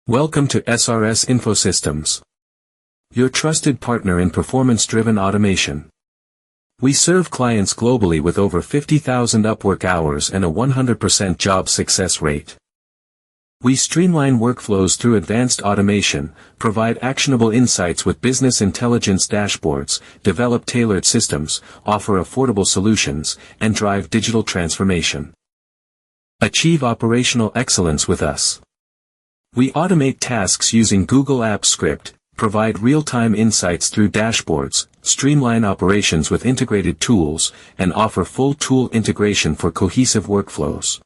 Welcome to SRS Infosystems, your trusted partner in performance-driven automation. We serve clients globally with over 50,000 Upwork hours and a 100% job success rate. We streamline workflows through advanced automation, provide actionable insights with business intelligence dashboards, develop tailored systems, offer affordable solutions, and drive digital transformation. Achieve operational excellence with us. We automate tasks using Google Apps Script, provide real-time insights through dashboards, streamline operations with integrated tools, and offer full tool integration for cohesive workflows.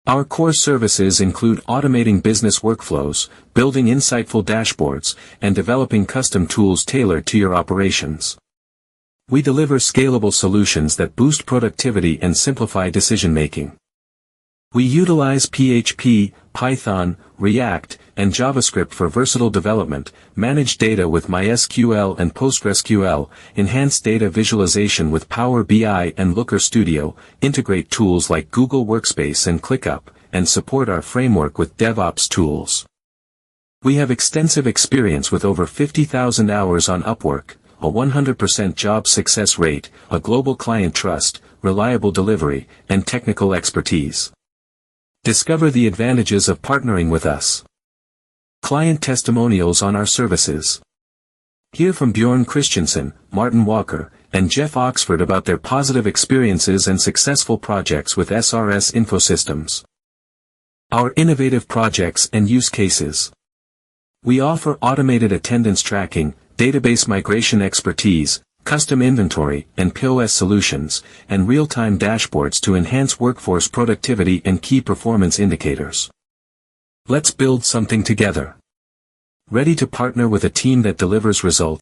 Our core services include automating business workflows, building insightful dashboards, and developing custom tools tailored to your operations. We deliver scalable solutions that boost productivity and simplify decision-making. We utilize PHP, Python, React, and JavaScript for versatile development, manage data with MySQL and PostgreSQL, enhance data visualization with Power BI and Looker Studio, integrate tools like Google Workspace and ClickUp, and support our framework with DevOps tools. We have extensive experience with over 50,000 hours on Upwork, a 100% job success rate, a global client trust, reliable delivery, and technical expertise. Discover the advantages of partnering with us. Client testimonials on our services. Hear from Bjorn Kristiansen, Martin Walker, and Jeff Oxford about their positive experiences and successful projects with SRS Infosystems. Our innovative projects and use cases. We offer automated attendance tracking, database migration expertise, custom inventory and POS solutions, and real-time dashboards to enhance workforce productivity and key performance indicators. Let's build something together. Ready to partner with a team that delivers results?